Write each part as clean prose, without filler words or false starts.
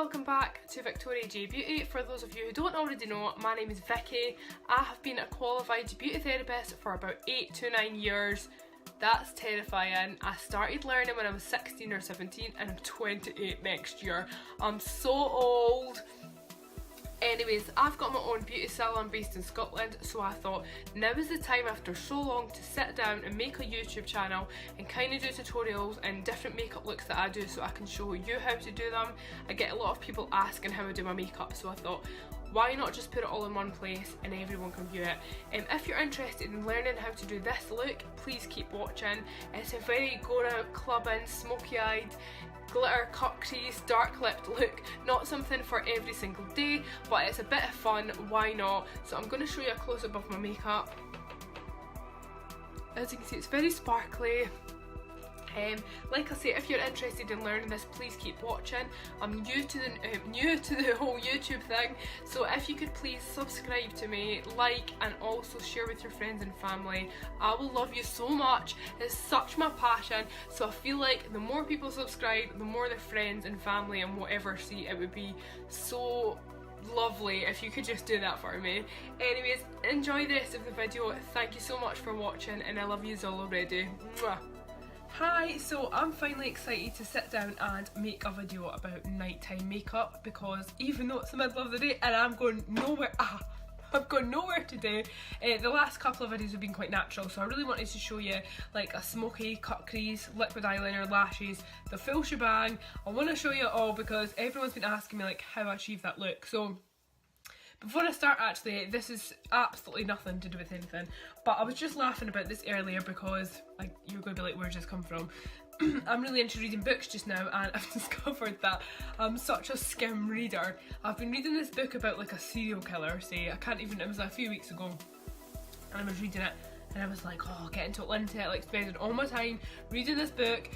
welcome back to Victoria J Beauty. For those of you who don't already know, my name is Vicky. I have been a qualified beauty therapist for about 8 to 9 years. That's terrifying. I started learning when I was 16 or 17 and I'm 28 next year. I'm so old. Anyways, I've got my own beauty salon based in Scotland, so I thought now is the time after so long to sit down and make a YouTube channel and kind of do tutorials and different makeup looks that I do so I can show you how to do them. I get a lot of people asking how I do my makeup, so I thought why not just put it all in one place and everyone can view it. If you're interested in learning how to do this look, please keep watching. It's a very going out, clubbing, smoky eyed, glitter, cut crease, dark lipped look. Not something for every single day, but it's a bit of fun, why not? So I'm going to show you a close up of my makeup. As you can see, it's very sparkly. Like I say, if you're interested in learning this, please keep watching. I'm new to the whole YouTube thing, so if you could please subscribe to me, like, and also share with your friends and family. I will love you so much. It's such my passion, so I feel like the more people subscribe, the more their friends and family and whatever see. It would be so lovely if you could just do that for me. Anyways, enjoy the rest of the video. Thank you so much for watching and I love yous all already. Mwah. Hi, so I'm finally excited to sit down and make a video about nighttime makeup, because even though it's the middle of the day and I'm going nowhere, I've got nowhere today. The last couple of videos have been quite natural, so I really wanted to show you like a smoky cut crease, liquid eyeliner, lashes, the full shebang. I want to show you it all because everyone's been asking me like how I achieve that look. So before I start, actually, this is absolutely nothing to do with anything, but I was just laughing about this earlier because like you're going to be like, where's this come from? I'm really into reading books just now, and I've discovered that I'm such a skim reader. I've been reading this book about like a serial killer, say, it was a few weeks ago, and I was reading it and I was like, oh, getting totally into it, like spending all my time reading this book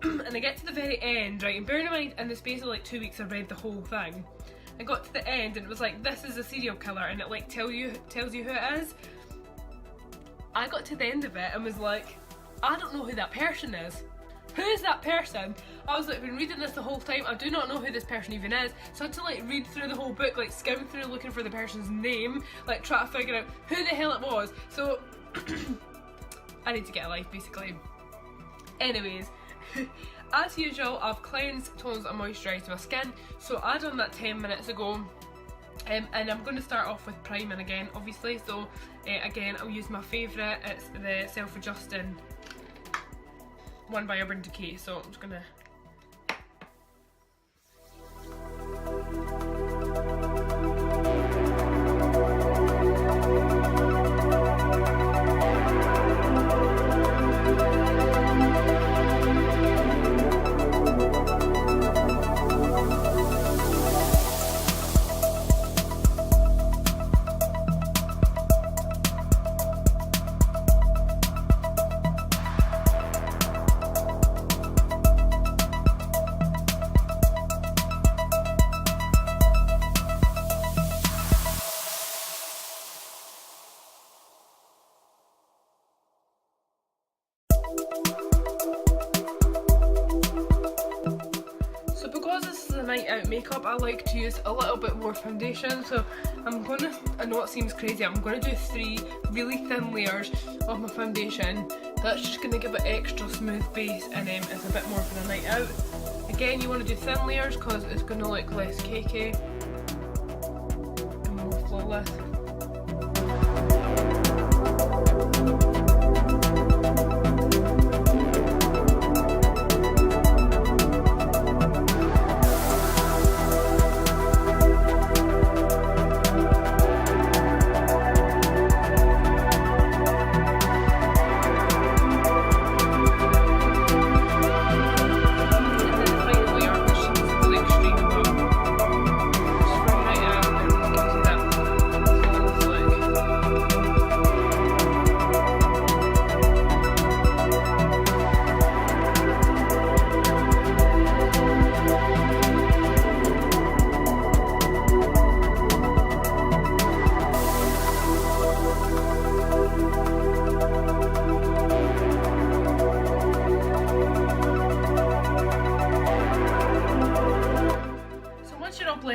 and I get to the very end, right, and bearing in mind in the space of like 2 weeks I read the whole thing. I got to the end and it was like, this is a serial killer, and it like tells you who it is. I got to the end of it and was like, I don't know who that person is. Who is that person? I was like, I've been reading this the whole time, I do not know who this person even is. So I had to like read through the whole book, like skim through looking for the person's name, like try to figure out who the hell it was. So I need to get a life basically. Anyways, as usual, I've cleansed, toned and moisturised my skin, so I done that 10 minutes ago. And I'm going to start off with priming again, obviously. So again, I'll use my favourite, it's the Self-Adjusting one by Urban Decay, so I'm just going to night out makeup, I like to use a little bit more foundation, so I know it seems crazy, I'm going to do 3 really thin layers of my foundation. That's just going to give it extra smooth base, and it's a bit more for the night out. Again, you want to do thin layers because it's going to look less cakey and more flawless.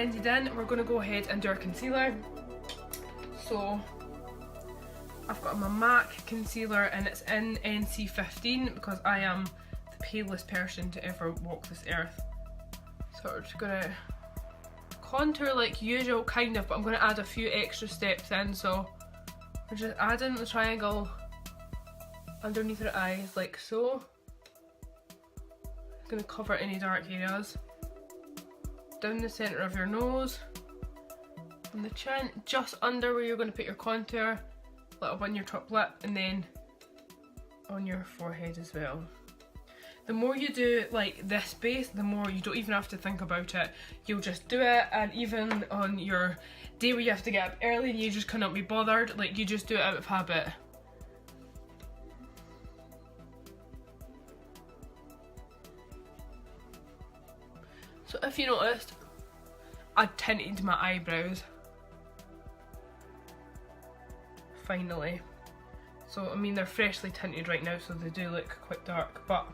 blended in, we're going to go ahead and do our concealer. So I've got my MAC concealer and it's in NC15 because I am the palest person to ever walk this earth. So we're just going to contour like usual, kind of, but I'm going to add a few extra steps in. So we're just adding the triangle underneath her eyes like so. I'm going to cover any dark areas. Down the centre of your nose, on the chin, just under where you're going to put your contour, a little on your top lip, and then on your forehead as well. The more you do like this base, the more you don't even have to think about it. You'll just do it, and even on your day where you have to get up early and you just cannot be bothered, like you just do it out of habit. So if you noticed, I tinted my eyebrows. Finally. So I mean they're freshly tinted right now, so they do look quite dark, but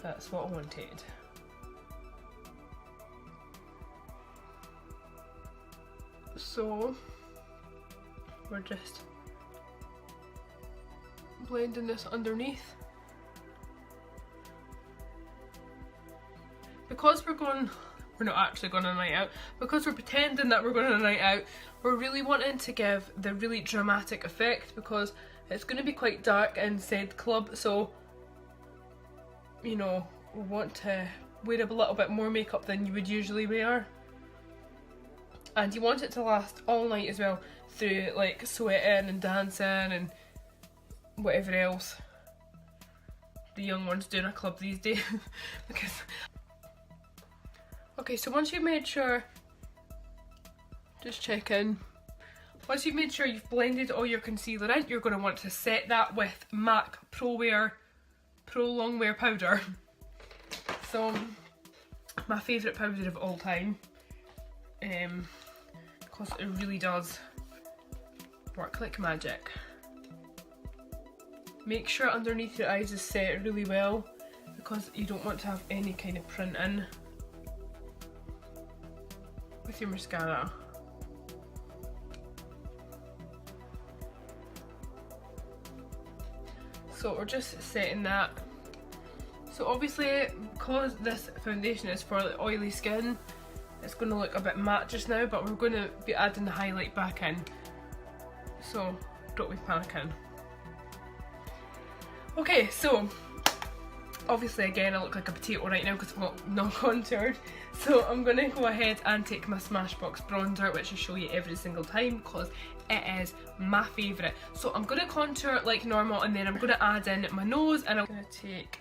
that's what I wanted. So we're just blending this underneath. Because we're not actually going on a night out, because we're pretending that we're going on a night out, we're really wanting to give the really dramatic effect because it's going to be quite dark in said club, so you know, we want to wear a little bit more makeup than you would usually wear. And you want it to last all night as well, through like sweating and dancing and whatever else the young ones do in a club these days. Because okay, so once you've made sure, just check in, once you've made sure you've blended all your concealer in, you're going to want to set that with MAC Pro Long Wear Powder. So, my favourite powder of all time, because it really does work like magic. Make sure underneath your eyes is set really well because you don't want to have any kind of print in with your mascara. So we're just setting that. So obviously, because this foundation is for the oily skin, it's going to look a bit matte just now, but we're going to be adding the highlight back in. So don't be panicking. Okay, so obviously again I look like a potato right now because I'm not contoured. So I'm going to go ahead and take my Smashbox bronzer, which I show you every single time because it is my favourite. So I'm going to contour like normal and then I'm going to add in my nose, and I'm going to take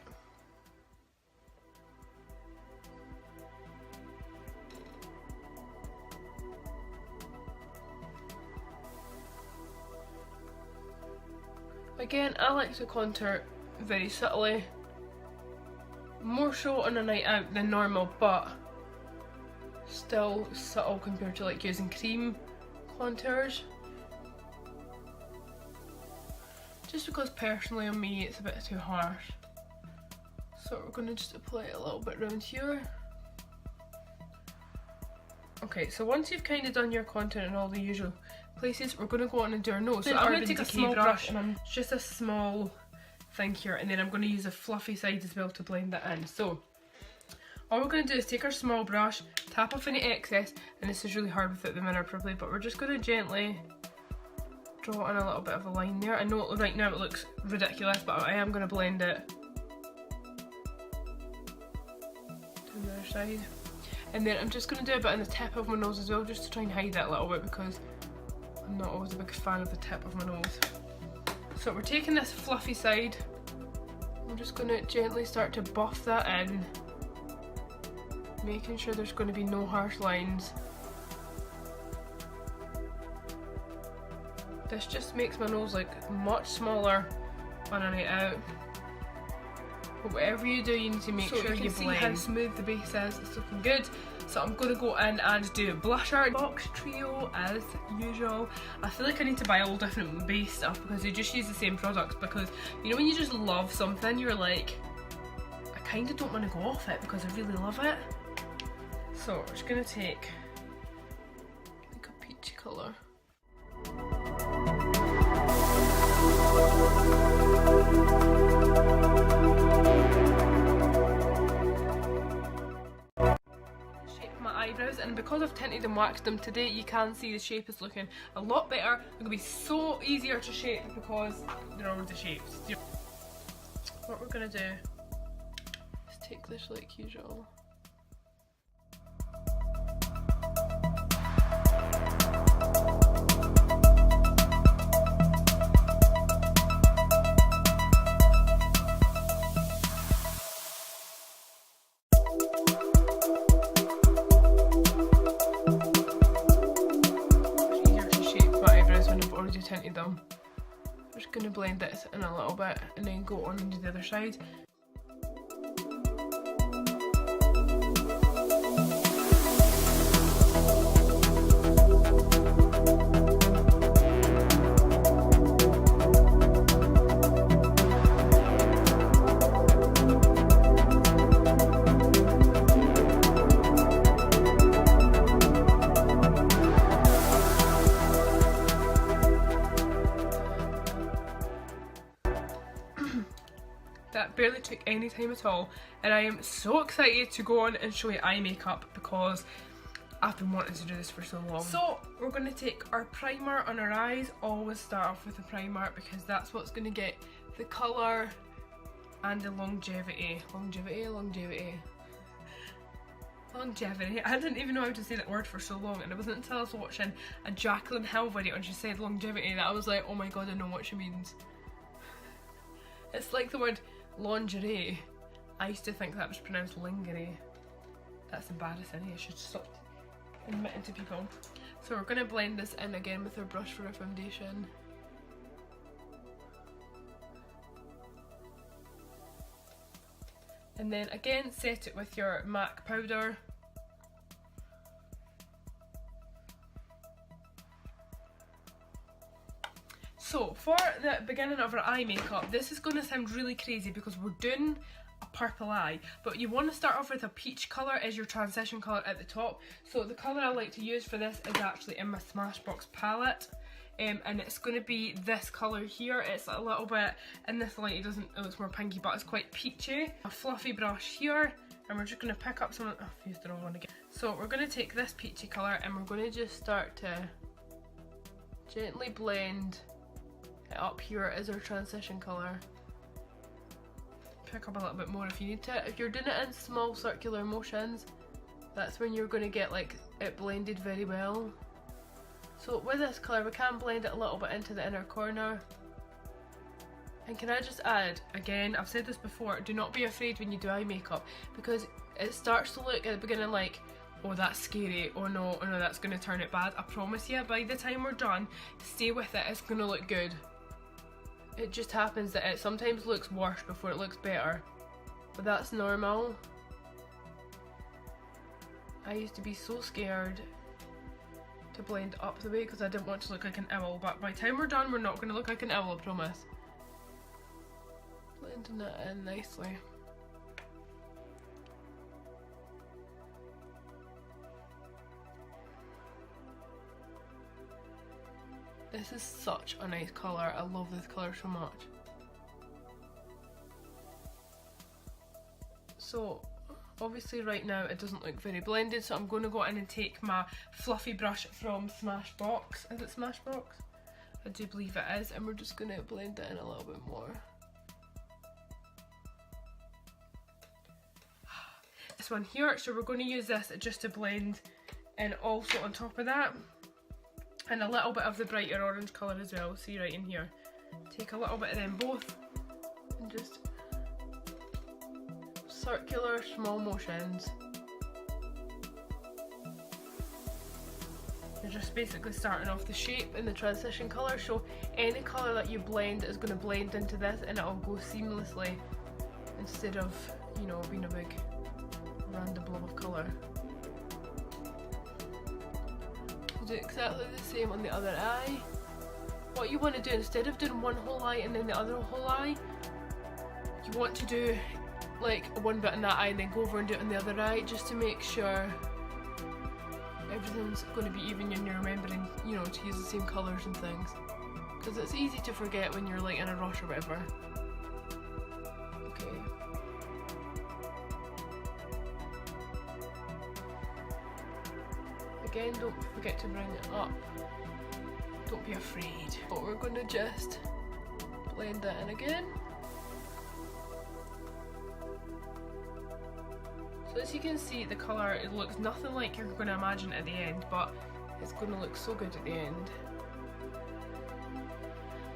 again, I like to contour very subtly, more so on a night out than normal, but still subtle compared to like using cream contours. Just because personally on me it's a bit too harsh. So we're going to just apply it a little bit around here. Okay, so once you've kind of done your contour in all the usual places, we're going to go on and do our nose. So I'm going to take a small brush, and I'm just a small thing here, and then I'm going to use a fluffy side as well to blend that in. So all we're going to do is take our small brush, tap off any excess, and this is really hard without the mirror probably, but we're just going to gently draw in a little bit of a line there. I know right now it looks ridiculous, but I am going to blend it to the other side. And then I'm just going to do a bit on the tip of my nose as well, just to try and hide that a little bit because I'm not always a big fan of the tip of my nose. So we're taking this fluffy side, I'm just going to gently start to buff that in, making sure there's going to be no harsh lines. This just makes my nose look much smaller on a night out. But whatever you do, you need to make sure you see how smooth the base is. It's looking good. So I'm going to go in and do blusher. Box Trio as usual. I feel like I need to buy all different base stuff because they just use the same products, because you know when you just love something, you're like, I kind of don't want to go off it because I really love it. So we're just going to take like a peachy colour. Eyebrows, and because I've tinted and waxed them today, you can see the shape is looking a lot better. They're going to be so easier to shape because they're already shapes. What we're going to do is take this like usual. Tinted them. I'm just going to blend this in a little bit and then go on and do the other side. That barely took any time at all, and I am so excited to go on and show you eye makeup because I've been wanting to do this for so long. So we're going to take our primer on our eyes. Always start off with a primer because that's what's going to get the colour and the longevity. Longevity. I didn't even know how to say that word for so long, and it wasn't until I was watching a Jacqueline Hill video and she said longevity that I was like, oh my god, I know what she means. It's like the word lingerie. I used to think that was pronounced lingerie. That's embarrassing. I should stop admitting to people. So we're going to blend this in again with our brush for our foundation. And then again set it with your MAC powder. So for the beginning of our eye makeup, this is going to sound really crazy because we're doing a purple eye, but you want to start off with a peach colour as your transition colour at the top. So the colour I like to use for this is actually in my Smashbox palette, and it's going to be this colour here. It's a little bit, in this light it looks more pinky, but it's quite peachy. A fluffy brush here, and we're just going to pick up some of, I've used the wrong one again. So we're going to take this peachy colour and we're going to just start to gently blend up here as our transition colour. Pick up a little bit more if you need to. If you're doing it in small circular motions, that's when you're going to get like it blended very well. So with this colour we can blend it a little bit into the inner corner. And can I just add, again, I've said this before, do not be afraid when you do eye makeup, because it starts to look at the beginning like, oh that's scary, oh no, that's going to turn it bad. I promise you, by the time we're done, stay with it, it's going to look good. It just happens that it sometimes looks worse before it looks better, but that's normal. I used to be so scared to blend up the way because I didn't want to look like an owl, but by the time we're done we're not going to look like an owl, I promise. Blending it in nicely. This is such a nice colour, I love this colour so much. So obviously right now it doesn't look very blended, so I'm going to go in and take my fluffy brush from Smashbox. Is it Smashbox? I do believe it is, and we're just going to blend it in a little bit more. This one here, so we're going to use this just to blend in also on top of that. And a little bit of the brighter orange colour as well, see right in here. Take a little bit of them both and just circular small motions. You're just basically starting off the shape and the transition colour, so any colour that you blend is going to blend into this and it'll go seamlessly instead of, you know, being a big random blob of colour. Do exactly the same on the other eye. What you want to do, instead of doing one whole eye and then the other whole eye, you want to do like one bit in that eye and then go over and do it on the other eye, just to make sure everything's going to be even and you're remembering, you know, to use the same colours and things. Because it's easy to forget when you're like in a rush or whatever. Okay. Again, don't forget to bring it up. Don't be afraid. But we're going to just blend that in again. So as you can see, the colour, it looks nothing like you're going to imagine at the end, but it's going to look so good at the end.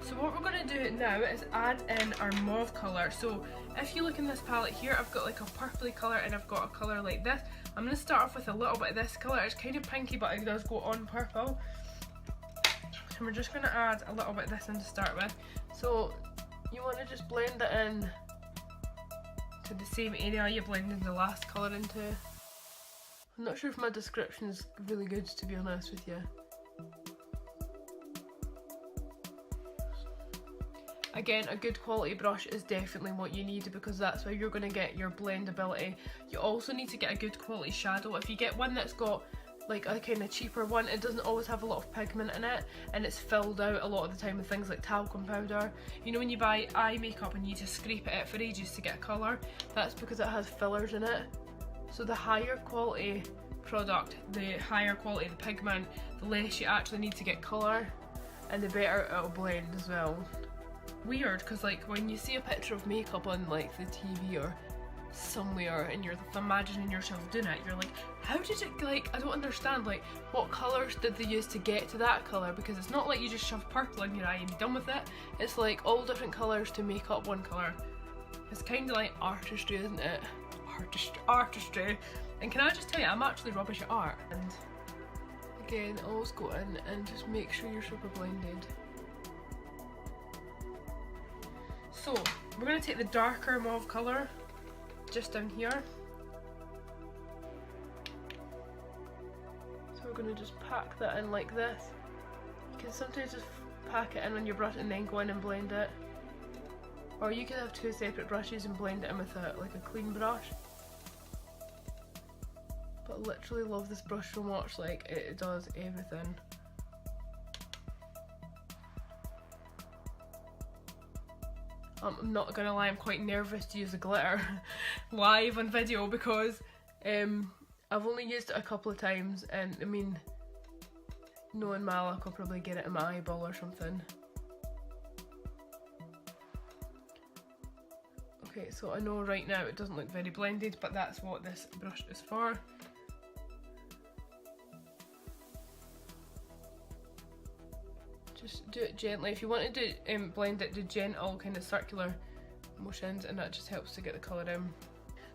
So what we're going to do now is add in our mauve colour. So if you look in this palette here, I've got like a purpley colour and I've got a colour like this. I'm going to start off with a little bit of this colour. It's kind of pinky, but it does go on purple. So we're just going to add a little bit of this in to start with. So you want to just blend it in to the same area you blended the last colour into. I'm not sure if my description is really good, to be honest with you. Again, a good quality brush is definitely what you need because that's where you're going to get your blendability. You also need to get a good quality shadow. If you get one that's got like a kind of cheaper one, it doesn't always have a lot of pigment in it and it's filled out a lot of the time with things like talcum powder. You know when you buy eye makeup and you just scrape it out for ages to get a colour? That's because it has fillers in it. So the higher quality product, the higher quality the pigment, the less you actually need to get colour and the better it'll blend as well. Weird, because like when you see a picture of makeup on like the TV or somewhere and you're imagining yourself doing it, you're like, how did it, like, I don't understand, like what colours did they use to get to that colour? Because it's not like you just shove purple in your eye and be done with it. It's like all different colours to make up one colour. It's kind of like artistry, isn't it? Artistry. And can I just tell you, I'm actually rubbish at art. And again, always go in and just make sure you're super blended. So we're going to take the darker mauve colour just down here. So we're going to just pack that in like this. You can sometimes just pack it in on your brush and then go in and blend it. Or you can have two separate brushes and blend it in with like a clean brush. But I literally love this brush so much, like it does everything. I'm not gonna lie, I'm quite nervous to use the glitter live on video because I've only used it a couple of times and I mean, knowing my luck, I'll probably get it in my eyeball or something. Okay, so I know right now it doesn't look very blended, but that's what this brush is for. Just do it gently. If you want to do blend it, do gentle kind of circular motions and that just helps to get the colour in.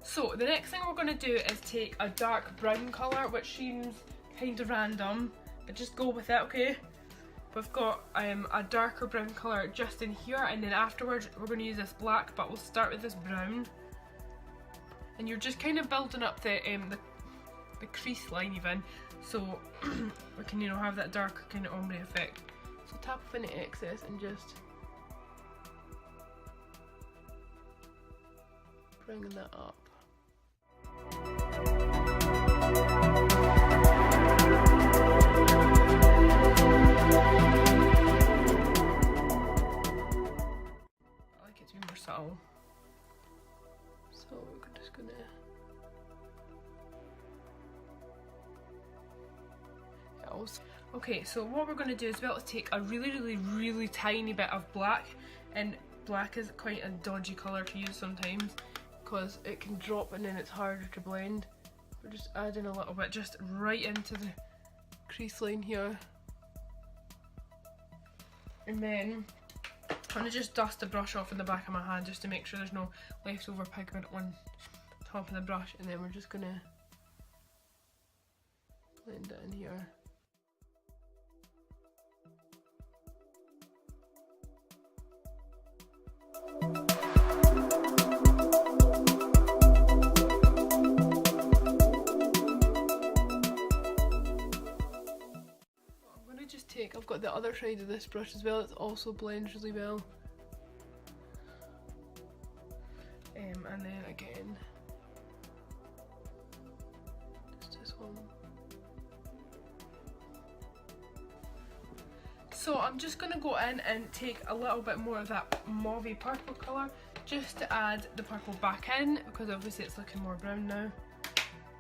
So the next thing we're going to do is take a dark brown colour, which seems kind of random, but just go with it, okay? We've got a darker brown colour just in here, and then afterwards we're going to use this black, but we'll start with this brown. And you're just kind of building up the crease line even, so we can, you know, have that dark kind of ombre effect. So tap off any excess and just bring that up. I like it to be more subtle. So we're just gonna okay, so what we're going to do is we're going to take a really tiny bit of black, and black is quite a dodgy colour to use sometimes because it can drop and then it's harder to blend. We're just adding a little bit just right into the crease line here, and then I'm going to just dust the brush off in the back of my hand just to make sure there's no leftover pigment on top of the brush, and then we're just going to blend it in here. I've got the other side of this brush as well, it also blends really well. And then again, just this one. So I'm just going to go in and take a little bit more of that mauvey purple colour just to add the purple back in, because obviously it's looking more brown now.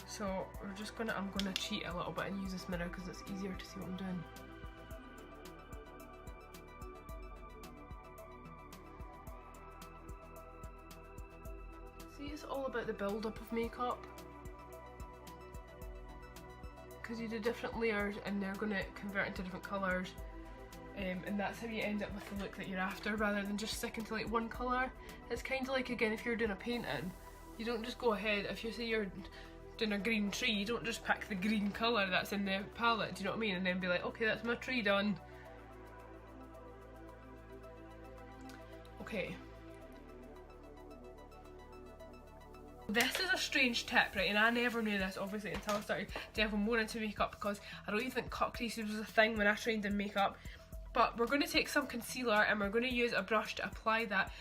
So I'm gonna cheat a little bit and use this mirror because it's easier to see what I'm doing. See, it's all about the build-up of makeup, because you do different layers and they're going to convert into different colours, and that's how you end up with the look that you're after, rather than just sticking to like one colour. It's kind of like, again, if you're doing a painting, you don't just go ahead, if you say you're doing a green tree, you don't just pick the green colour that's in the palette, do you know what I mean, and then be like, okay, that's my tree done. Okay. This is a strange tip, right, and I never knew this obviously until I started delving more into makeup, because I don't even think cut creases was a thing when I trained in makeup. But we're going to take some concealer and we're going to use a brush to apply that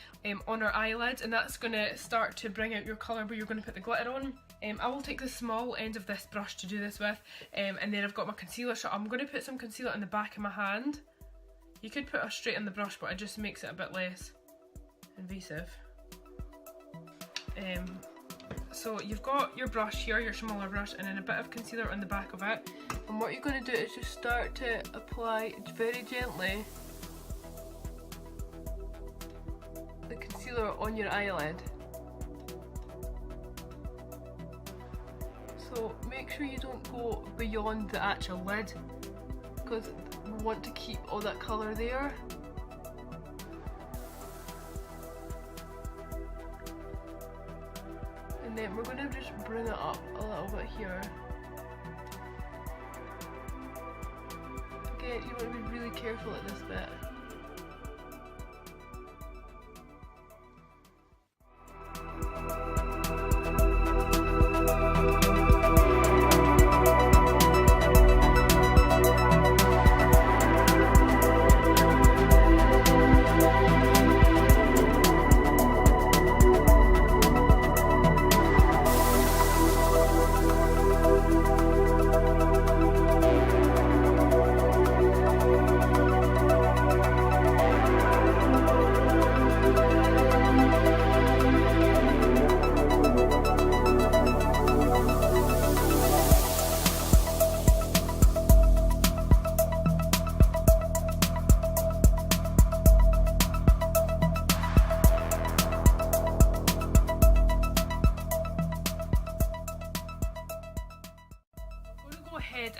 on our eyelids, and that's going to start to bring out your colour where you're going to put the glitter on. I will take the small end of this brush to do this with, and then I've got my concealer, so I'm going to put some concealer in the back of my hand. You could put it straight on the brush, but it just makes it a bit less invasive. So you've got your brush here, your smaller brush, and then a bit of concealer on the back of it. And what you're going to do is just start to apply very gently the concealer on your eyelid. So make sure you don't go beyond the actual lid, because we want to keep all that colour there. And then we're going to just bring it up a little bit here. Again, you want to be really careful at this bit.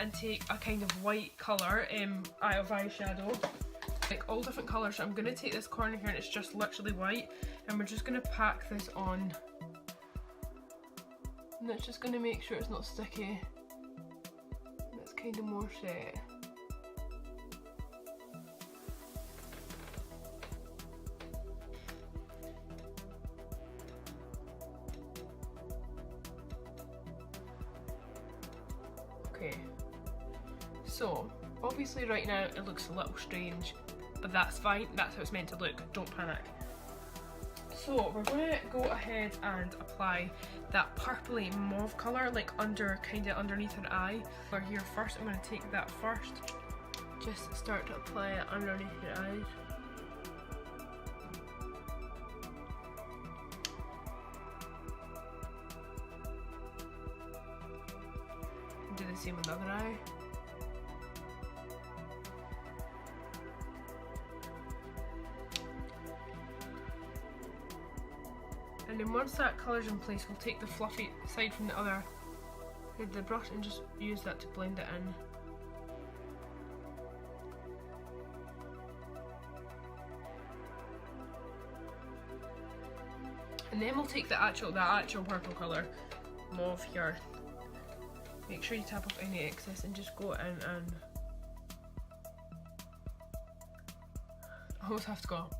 And take a kind of white colour out of eyeshadow, like all different colours. So I'm going to take this corner here and it's just literally white, and we're just going to pack this on, and it's just going to make sure it's not sticky, and it's kind of more set. Okay. So, obviously right now it looks a little strange, but that's fine, that's how it's meant to look, don't panic. So we're going to go ahead and apply that purpley mauve colour, like kind of underneath her eye. We're here first, I'm going to take that first, just start to apply it underneath your eyes. Do the same with the other eye. And then once that colour's in place, we'll take the fluffy side from the other side of the brush and just use that to blend it in. And then we'll take that actual purple colour, mauve here. Make sure you tap off any excess and just go in and I always have to go.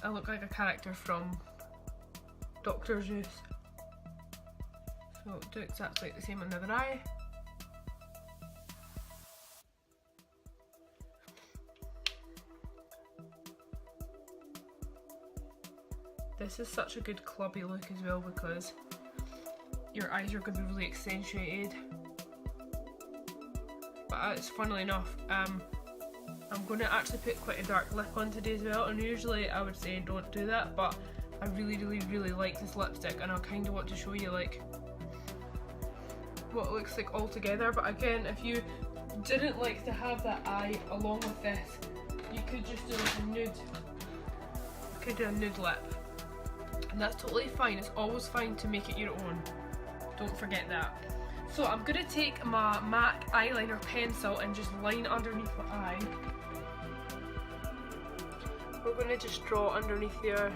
I look like a character from Dr. Zeus. So do exactly the same on the other eye. This is such a good clubby look as well, because your eyes are going to be really accentuated. But it's funnily enough, I'm going to actually put quite a dark lip on today as well, and usually I would say don't do that, but I really like this lipstick, and I kind of want to show you like what it looks like all together. But again, if you didn't like to have that eye along with this, you could just do like a nude, you could do a nude lip, and that's totally fine. It's always fine to make it your own, don't forget that. So I'm going to take my MAC eyeliner pencil and just line underneath my eye. We're going to just draw underneath there.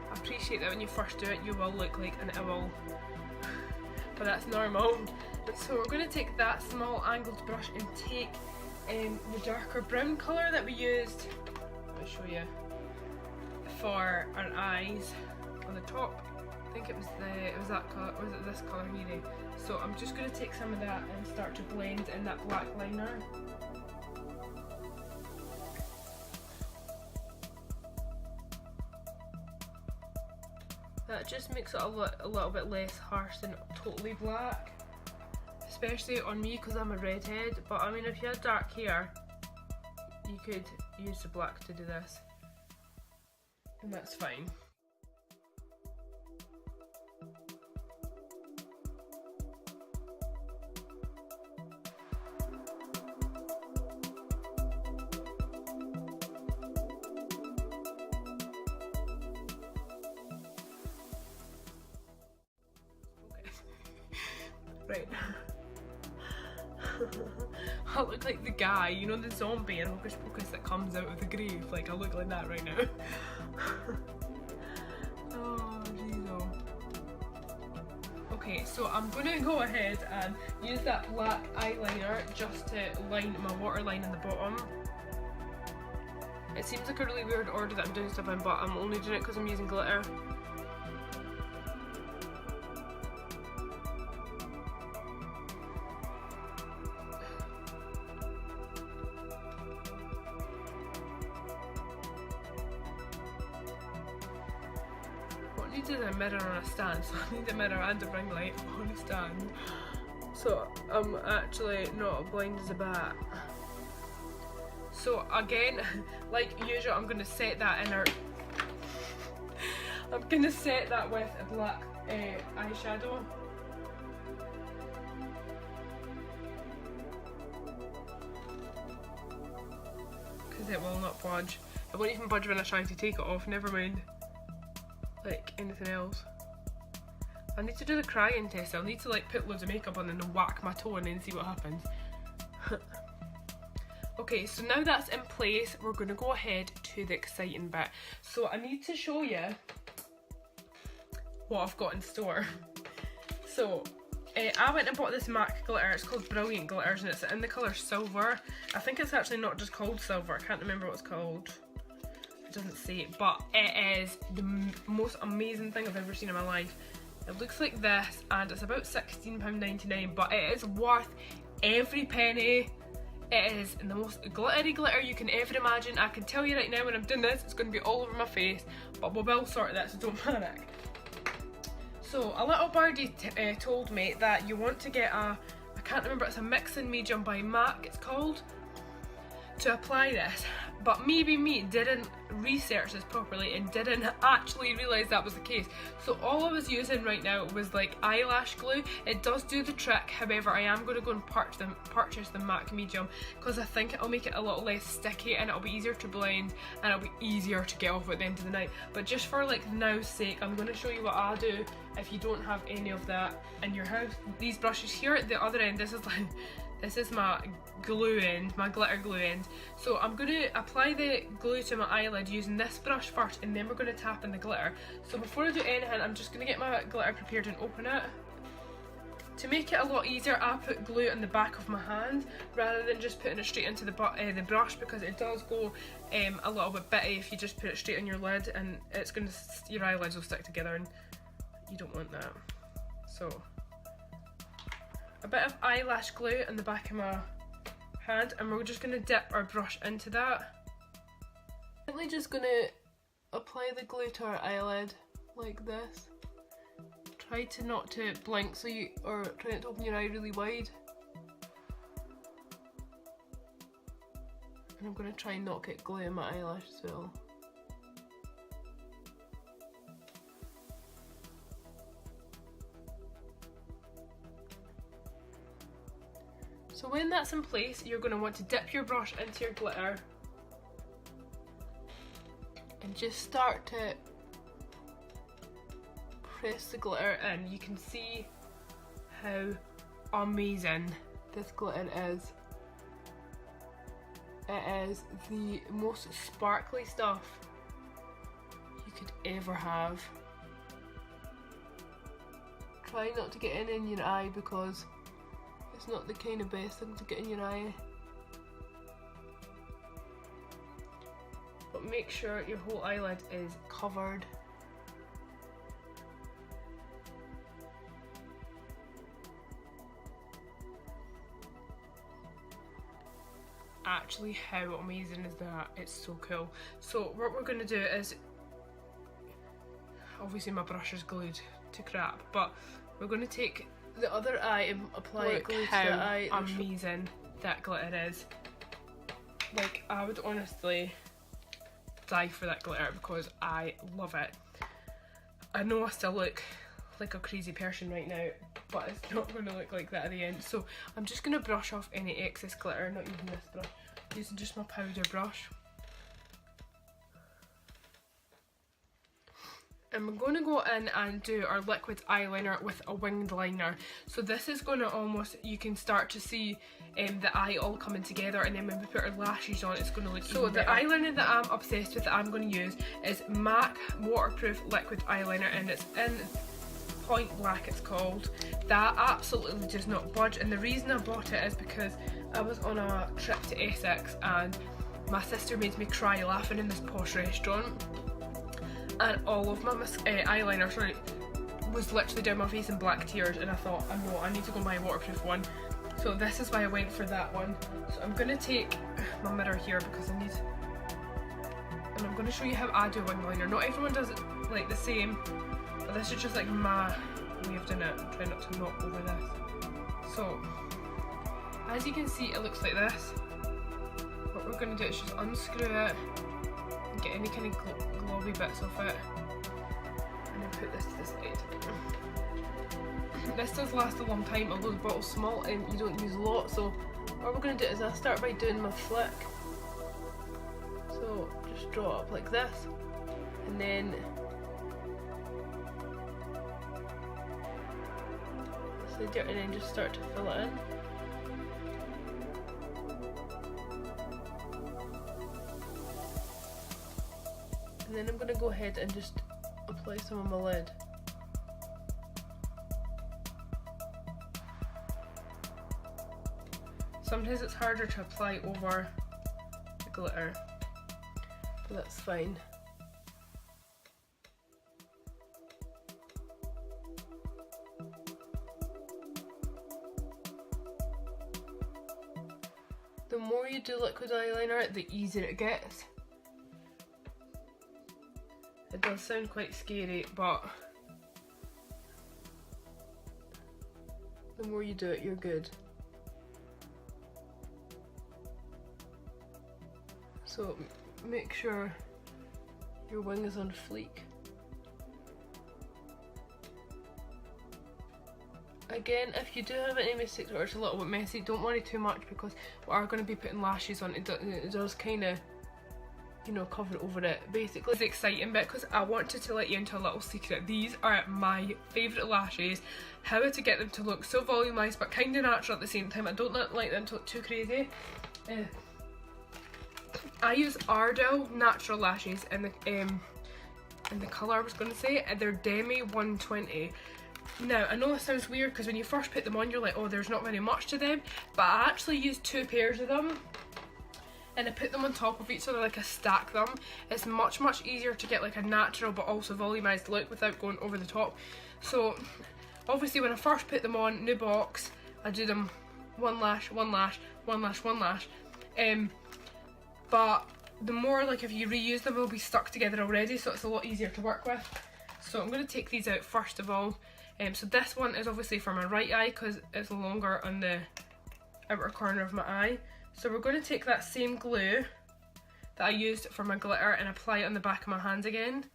I appreciate that when you first do it you will look like an owl, but that's normal. So we're going to take that small angled brush and take the darker brown colour that we used, I'll show you, for our eyes on the top. I think it was that colour, or was it this colour here? So I'm just going to take some of that and start to blend in that black liner. That just makes it a little bit less harsh than totally black, especially on me because I'm a redhead. But I mean, if you had dark hair, you could use the black to do this, and that's fine. Right. I look like the guy, you know, the zombie in Hocus Pocus that comes out of the grave. Like, I look like that right now. Oh, jeez. Okay, so I'm gonna go ahead and use that black eyeliner just to line my waterline in the bottom. It seems like a really weird order that I'm doing stuff in, but I'm only doing it because I'm using glitter. I needed a mirror on a stand, so I need a mirror and a ring light on a stand. So I'm actually not blind as a bat. So again, like usual, I'm going to set that in our... I'm going to set that with a black eyeshadow. Because it will not budge. It won't even budge when I try to take it off, never mind like anything else. I need to do the crying test. I'll need to like put loads of makeup on and then whack my toe in and see what happens. Okay, so now that's in place, we're going to go ahead to the exciting bit. So I need to show you what I've got in store. So I went and bought this MAC glitter. It's called Brilliant Glitters and it's in the colour silver. I think it's actually not just called silver, I can't remember what it's called. It doesn't say it, but it is the most amazing thing I've ever seen in my life. It looks like this and it's about £16.99, but it is worth every penny. It is the most glittery glitter you can ever imagine. I can tell you right now when I'm doing this, it's going to be all over my face, but we will sort that, so don't panic. So a little birdie told me that you want to get a, I can't remember, it's a mixing medium by MAC it's called, to apply this. But maybe me didn't research this properly and didn't actually realise that was the case. So all I was using right now was like eyelash glue. It does do the trick, however I am going to go and purchase the MAC medium because I think it'll make it a little less sticky and it'll be easier to blend and it'll be easier to get off at the end of the night. But just for like now's sake, I'm going to show you what I do if you don't have any of that in your house. These brushes here at the other end, this is my glue end, my glitter glue end. So I'm going to apply the glue to my eyelid using this brush first and then we're going to tap in the glitter. So before I do anything, I'm just going to get my glitter prepared and open it. To make it a lot easier, I put glue in the back of my hand rather than just putting it straight into the brush, because it does go a little bit bitty if you just put it straight on your lid, and it's going to, your eyelids will stick together and you don't want that. So a bit of eyelash glue in the back of my hand and we're just going to dip our brush into that. I'm just going to apply the glue to our eyelid like this. Try to not to blink, so you, or try not to open your eye really wide. And I'm going to try and not get glue in my eyelash as well. So when that's in place, you're going to want to dip your brush into your glitter and just start to press the glitter in. You can see how amazing this glitter is. It is the most sparkly stuff you could ever have. Try not to get in your eye because it's not the kind of best thing to get in your eye. But make sure your whole eyelid is covered. Actually, how amazing is that? It's so cool. So what we're going to do is, obviously my brush is glued to crap, but we're going to take the other eye and apply it glue to the eye. Amazing that glitter is. Like, I would honestly die for that glitter because I love it. I know I still look like a crazy person right now, but it's not going to look like that at the end. So I'm just going to brush off any excess glitter, not using this brush, using just my powder brush. And we're going to go in and do our liquid eyeliner with a winged liner. So this is going to almost, you can start to see the eye all coming together, and then when we put our lashes on, it's going to look even better. So the eyeliner that I'm obsessed with, that I'm going to use, is MAC Waterproof Liquid Eyeliner, and it's in Point Black, it's called. That absolutely does not budge, and the reason I bought it is because I was on a trip to Essex and my sister made me cry laughing in this posh restaurant, and all of my eyeliner was literally down my face in black tears, and I thought, I know, I need to go buy a waterproof one. So this is why I went for that one. So I'm going to take my mirror here because I need, and I'm going to show you how I do winged liner. Not everyone does it like the same, but this is just like my way of doing it. I'm trying not to knock over this. So as you can see, it looks like this. What we're going to do is just unscrew it and get any kind of globby bits of it, and then put this to the side. This does last a long time, although the bottle's small and you don't use a lot. So what we're going to do is I'll start by doing my flick. So just draw up like this, and then and then just start to fill it in. And then I'm going to go ahead and just apply some on my lid. Sometimes it's harder to apply over the glitter, but that's fine. The more you do liquid eyeliner, the easier it gets. It does sound quite scary, but the more you do it, you're good. So make sure your wing is on fleek. Again, if you do have any mistakes or it's a little bit messy, don't worry too much, because we are going to be putting lashes on. It does kind of, you know, cover over it. Basically, it's the exciting bit, because I wanted to let you into a little secret. These are my favourite lashes. How to get them to look so volumised but kind of natural at the same time. I don't like them to look too crazy. I use Ardell natural lashes in the colour I was going to say, and they're Demi 120. Now, I know this sounds weird because when you first put them on, you're like, oh, there's not very much to them, but I actually use 2 pairs of them, and I put them on top of each other, like I stack them. It's much easier to get like a natural but also volumised look without going over the top. So obviously when I first put them on, new box, I do them one lash, one lash, one lash, one lash. But the more, like, if you reuse them, they'll be stuck together already, so it's a lot easier to work with. So I'm going to take these out first of all. So this one is obviously for my right eye because it's longer on the outer corner of my eye. So we're going to take that same glue that I used for my glitter and apply it on the back of my hands again.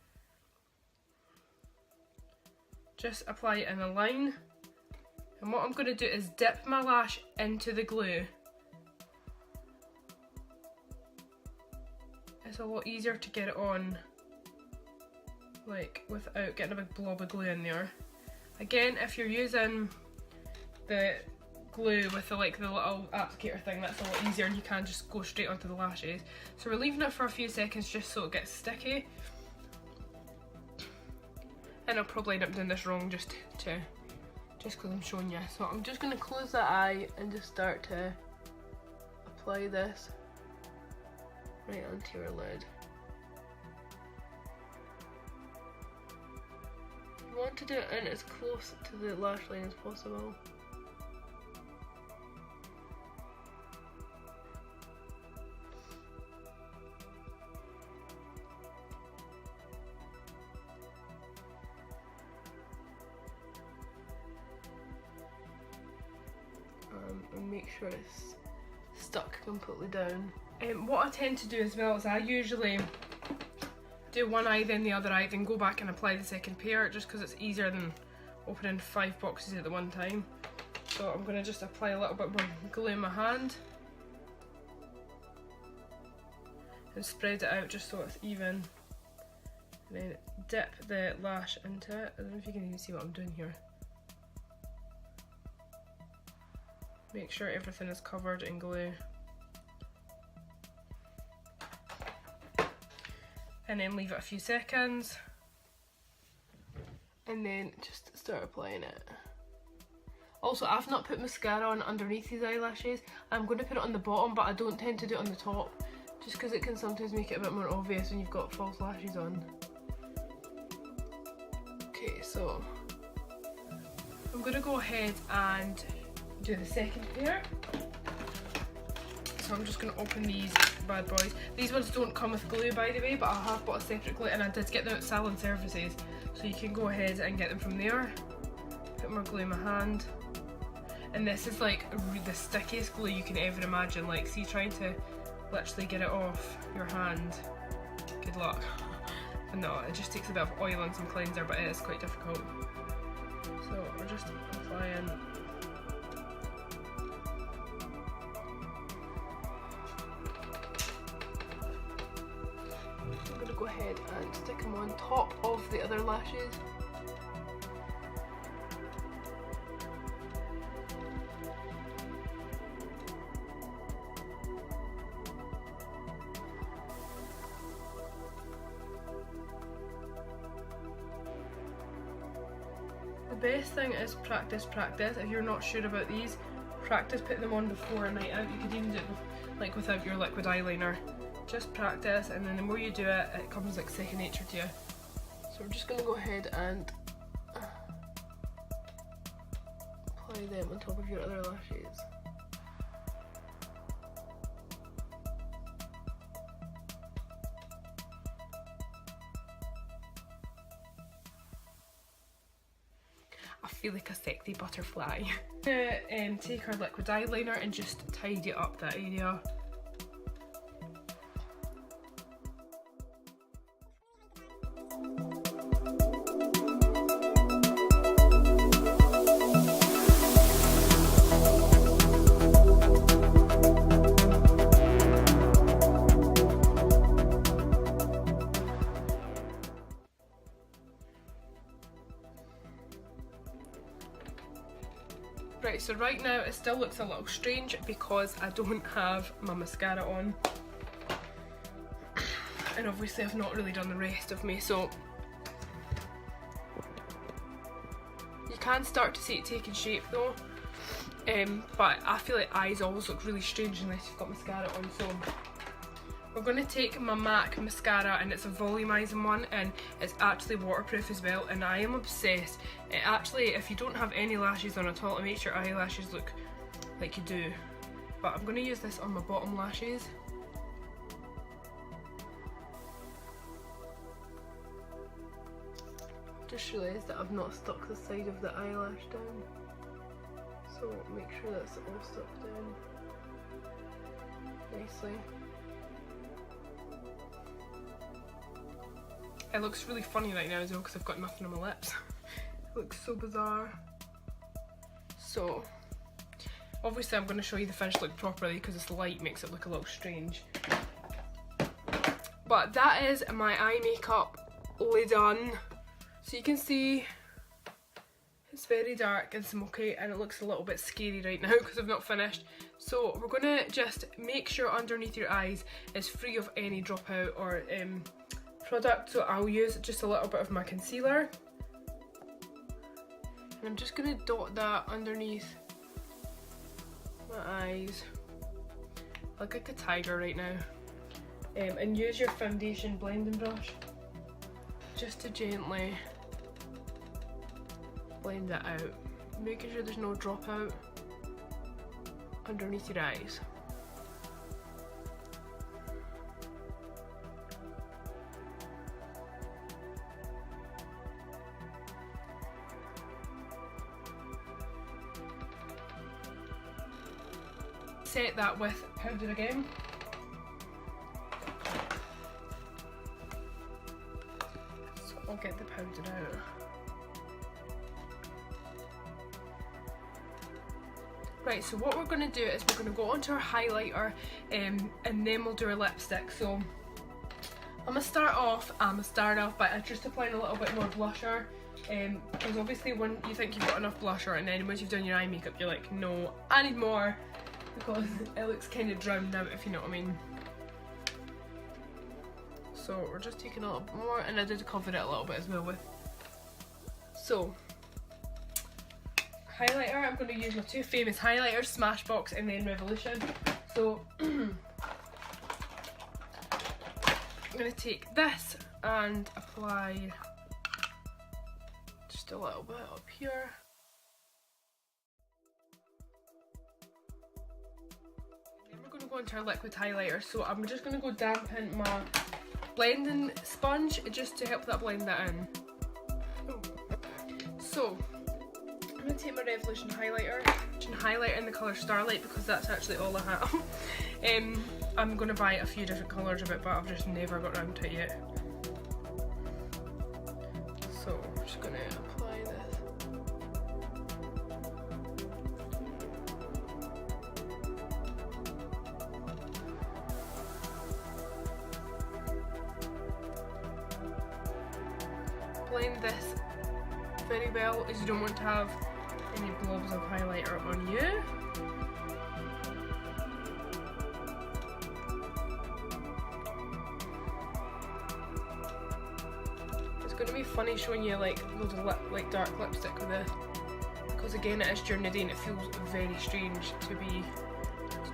Just apply it in a line. And what I'm going to do is dip my lash into the glue. It's a lot easier to get it on, like, without getting a big blob of glue in there. Again, if you're using the glue with the little applicator thing, that's a lot easier and you can just go straight onto the lashes. So we're leaving it for a few seconds just so it gets sticky. And I'll probably end up doing this wrong just because I'm showing you. So I'm just going to close that eye and just start to apply this right onto your lid. You want to do it in as close to the lash line as possible. And make sure it's stuck completely down. What I tend to do as well is I usually do one eye then the other eye, then go back and apply the second pair, just because it's easier than opening 5 boxes at the one time. So I'm going to just apply a little bit more glue in my hand and spread it out just so it's even, and then dip the lash into it. I don't know if you can even see what I'm doing here. Make sure everything is covered in glue. And then leave it a few seconds. And then just start applying it. Also, I've not put mascara on underneath these eyelashes. I'm going to put it on the bottom, but I don't tend to do it on the top, just because it can sometimes make it a bit more obvious when you've got false lashes on. Okay, so I'm going to go ahead and do the second pair. So I'm just going to open these bad boys. These ones don't come with glue, by the way, but I have bought a separate glue and I did get them at Salon Services, so you can go ahead and get them from there. Put more glue in my hand, and this is like the stickiest glue you can ever imagine. Like, see, trying to literally get it off your hand, good luck. But no, it just takes a bit of oil and some cleanser, but it is quite difficult. So we're just applying. Go ahead and stick them on top of the other lashes. The best thing is practice. If you're not sure about these, practice putting them on before a night out. You could even do it like without your liquid eyeliner. Just practice, and then the more you do it, it comes like second nature to you. So we're just going to go ahead and apply them on top of your other lashes. I feel like a sexy butterfly. Take our liquid eyeliner and just tidy up that area. Right, so right now it still looks a little strange because I don't have my mascara on, and obviously I've not really done the rest of me, so you can start to see it taking shape though, but I feel like eyes always look really strange unless you've got mascara on. So we're going to take my MAC mascara, and it's a volumizing one, and it's actually waterproof as well, and I am obsessed. It actually, if you don't have any lashes on at all, it makes your eyelashes look like you do. But I'm going to use this on my bottom lashes. Just realised that I've not stuck the side of the eyelash down. So make sure that's all stuck down nicely. It looks really funny right now as well because I've got nothing on my lips. It looks so bizarre. So obviously I'm going to show you the finished look properly because this light makes it look a little strange. But that is my eye makeup all done. So you can see it's very dark and smoky and it looks a little bit scary right now because I've not finished. So we're going to just make sure underneath your eyes is free of any dropout or product. So I'll use just a little bit of my concealer. And I'm just going to dot that underneath my eyes. I look like a tiger right now. And use your foundation blending brush just to gently blend that out, making sure there's no dropout underneath your eyes. Set that with powder again. So I'll get the powder out. Right, so what we're going to do is we're going to go onto our highlighter and then we'll do our lipstick. So I'm going to start off by just applying a little bit more blusher, because obviously when you think you've got enough blusher and then once you've done your eye makeup you're like, no, I need more, because it looks kind of drowned out, if you know what I mean. So we're just taking a little bit more, and I did cover it a little bit as well with. So highlighter, I'm going to use my two famous highlighters, Smashbox and then Revolution. So I'm going to take this and apply just a little bit up here. Then we're going to go into our liquid highlighter. So I'm just going to go dampen my blending sponge just to help that blend that in. So I'm going to take my Revolution highlighter in the colour Starlight because that's actually all I have. I'm going to buy a few different colours of it, but I've just never got around to it yet. So I'm just going to apply this. Blend this very well, as you don't want to have any blobs of highlighter on you. It's going to be funny showing you like loads of dark lipstick with this, because again it is during the day and it feels very strange to be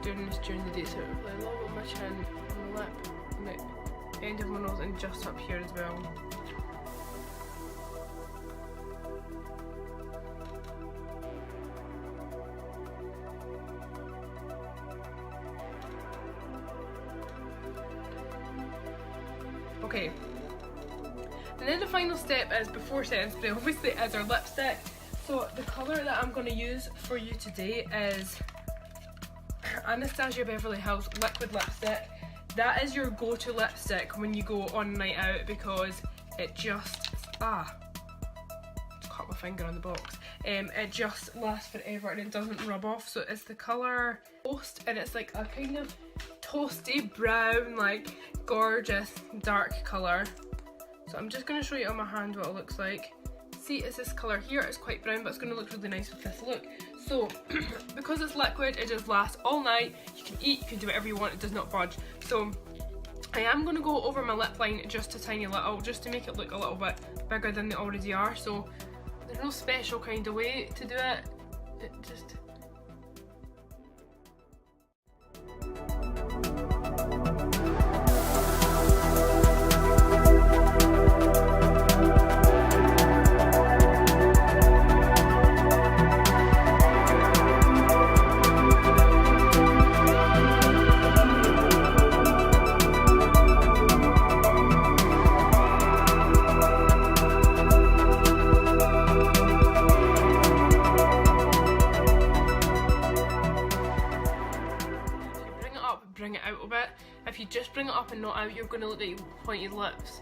doing this during the day. So like along on my chin, on the lip, on the end of my nose, and just up here as well. Okay, and then the final step is, before setting spray, obviously, is our lipstick. So the colour that I'm going to use for you today is Anastasia Beverly Hills Liquid Lipstick. That is your go-to lipstick when you go on a night out, because it just, cut my finger on the box. It just lasts forever and it doesn't rub off. So it's the colour Toast, and it's like a kind of toasty brown, like gorgeous dark colour. So I'm just going to show you on my hand what it looks like. See, it's this colour here. It's quite brown, but it's going to look really nice with this look. So because it's liquid, it just lasts all night. You can eat, you can do whatever you want, it does not budge. So I am going to go over my lip line just a tiny little, just to make it look a little bit bigger than they already are. So there's no special kind of way to do it. It just... bring it out a bit. If you just bring it up and not out, you're going to look like pointed lips.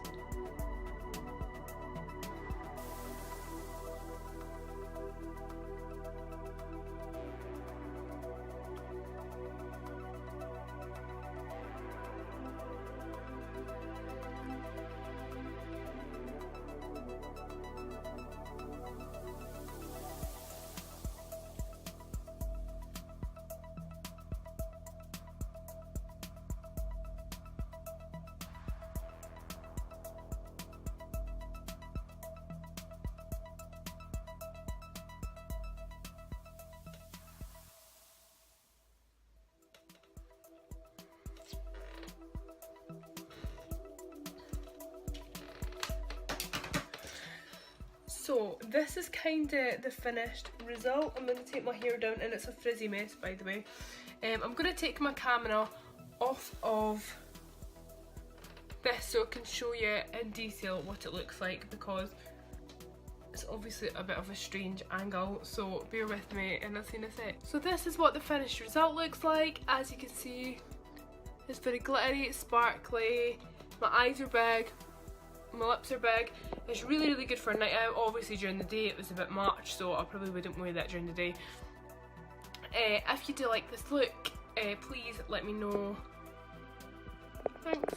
So this is kind of the finished result. I'm going to take my hair down, and it's a frizzy mess by the way. I'm going to take my camera off of this so I can show you in detail what it looks like, because it's obviously a bit of a strange angle, so bear with me and I'll see in a sec. So this is what the finished result looks like. As you can see, it's very glittery, sparkly, my eyes are big, my lips are big. It's really good for a night out. Obviously during the day it was a bit much, so I probably wouldn't wear that during the day. If you do like this look, please let me know. Thanks.